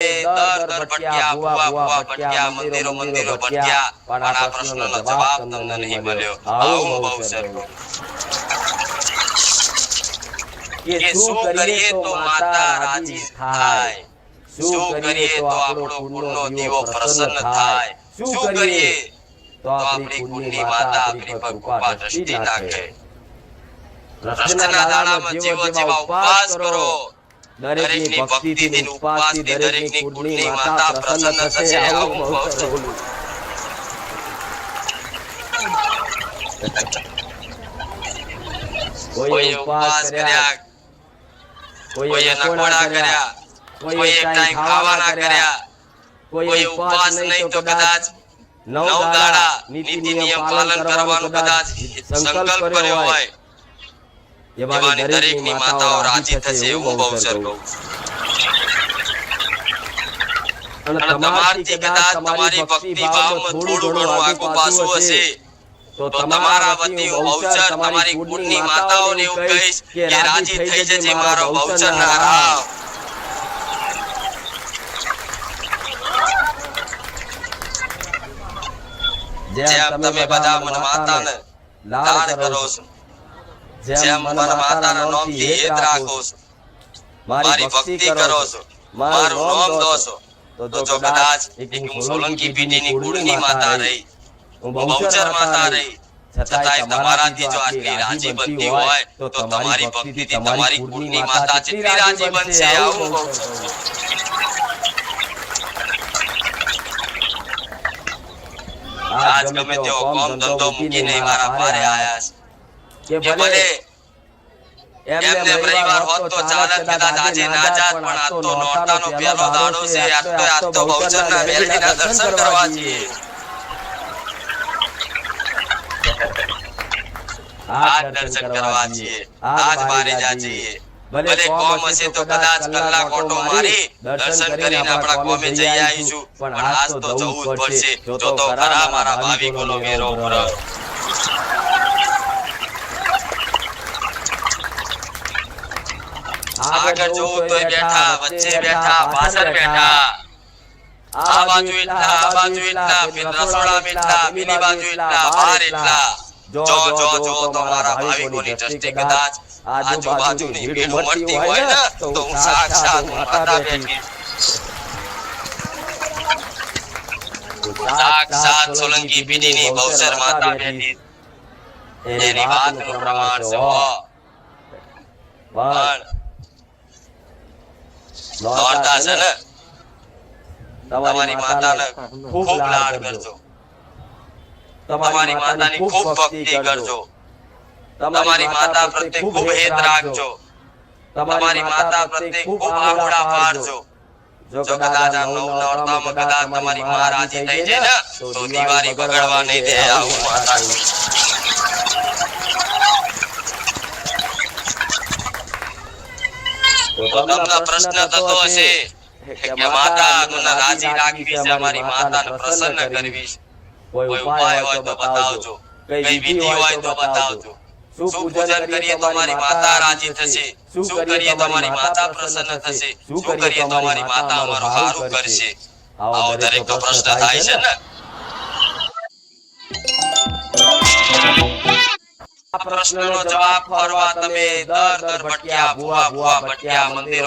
દર દર ભટક્યા, ભુવા ભુવા ભટક્યા, મંદિરો મંદિરો ભટક્યા, પણ આ પ્રશ્નનો જવાબ તમને નહીં મળ્યો. આવું બહુ સરખું કે શું કરીએ તો માતા રાજી થાય, શું કરીએ તો આપણો કુળનો દીવો પ્રસન્ન થાય, શું કરીએ તો આપણી કુળની માતા આપણી પર કૃપા દ્રષ્ટિ નાખે. રસ્તના દાડામાં જીવો જેવા ઉપવાસ કરો, દરેકની ભક્તિથી ઉપવાસથી દરેકની કુળની માતા પ્રસન્ન થશે. આવું બહુ સરખું કોઈ ઉપવાસ કર્યા, કોઈ નકોડા કર્યા, કોઈ એક ટાઈમ ખાવાના કર્યા, કોઈ ઉપવાસ નહીં તો કદાચ 9 દાડા નીતિ નિયમ પાલન કરવાનું કદાચ સંકલ્પ કર્યો હોય, એવાની દરેકની માતાઓ રાજી થશે. એવું બહુ સરખું. અને તમારથી કદાચ તમારી ભક્તિ ભાવમાં થોડું ઘણું આગુ પાછું હશે તો તમારા વતી બહુચર તમારી કુળની માતાઓને એવું કહીશ કે રાજી થઈ જજે મારો બહુચર ના રાવ. જેમ તમે બધા મન માતાને લાડ કરો છો, જેમ મન માતાના નામથી હેત રાખો છો, મારી ભક્તિ કરો છો, મારું નામ દો છો, તો જો કદાચ હું સોલંકી પેઢીની કુળની માતા રહી, હું બહુચર માતા રહી, છતાંય તમારાથી જો આટલી રાજી બનતી હોય તો તમારી ભક્તિથી તમારી કુળની માતા જેટલી રાજી બનશે. આવું આજ ગમે તેવો કોમ ધંધો મૂકીને મારા પારે આયા છે કે ભલે એમને રવિવાર હોત તો ચાલત, કદાચ આજે ના જાત, પણ આ તો નોરતાનો પહેલો દાડો છે. આજ તો બહુચરના મેલડીના દર્શન કરવા જઈએ. આજ દર્શન કરવા જઈએ, આજ બારે જા જઈએ. ભલે કોમ હશે તો કદાચ કલાક ઓટો મારી દર્શન કરીને આપણા કોમે જઈ આવીશું, પણ આજ તો જવું જ પડશે. જો તો ખરા મારા ભાવિકોનો મેરો ભરો. આગળ જોવું તો બેઠા, વચ્ચે બેઠા, પાછળ બેઠા, આ બાજુ એટલા, આ બાજુ એટલા, રસોડા એટલા, પેલી બાજુ એટલા, બહાર એટલા. જો જો જો તમારા ભાવિકોની દ્રષ્ટિ કદાચ આજુબાજુની ભીડ ઉમટતી હોય ને તો હું સાક્ષાત માતા બેઠી, સાક્ષાત સોલંકી પેઢીની બહુચર માતા બેઠી. એની વાતનું પ્રમાણ છે. પણ નોરતા છે ને, તમારી માતાને ખૂબ લાડ કરજો, તમારી માતાની ખૂબ ભક્તિ કરજો, તમારી માતા પ્રત્યે ખૂબ હેત રાખજો, તમારી માતા પ્રત્યે ખૂબ આંગળા પાડજો. જો કદાચ આ નોરતામાં કદાચ તમારી માં રાજી થઈ જાય ને તો દિવાળી બગડવા નહીં દે. આવું માતા તો તમને પ્રશ્ન થતો હશે કે માતા મને રાજી રાખવી છે, અમારી માતાને પ્રસન્ન કરવી છે. કોઈ ઉપાય હોય તો બતાવજો, કઈ વિધિ હોય તો બતાવજો. શું પૂજન કરીએ તો મારી માતા રાજી થશે, શું કરીએ તો મારી માતા પ્રસન્ન થશે, શું કરીએ તો મારી માતા અમારું સારું કરશે. આવો દરેક તો પ્રશ્ન થાય છે ને. આ પ્રશ્નનો જવાબ ફરવા તમે દર દર ભટક્યા, ભુવા ભુવા ભટક્યા, મંદિરો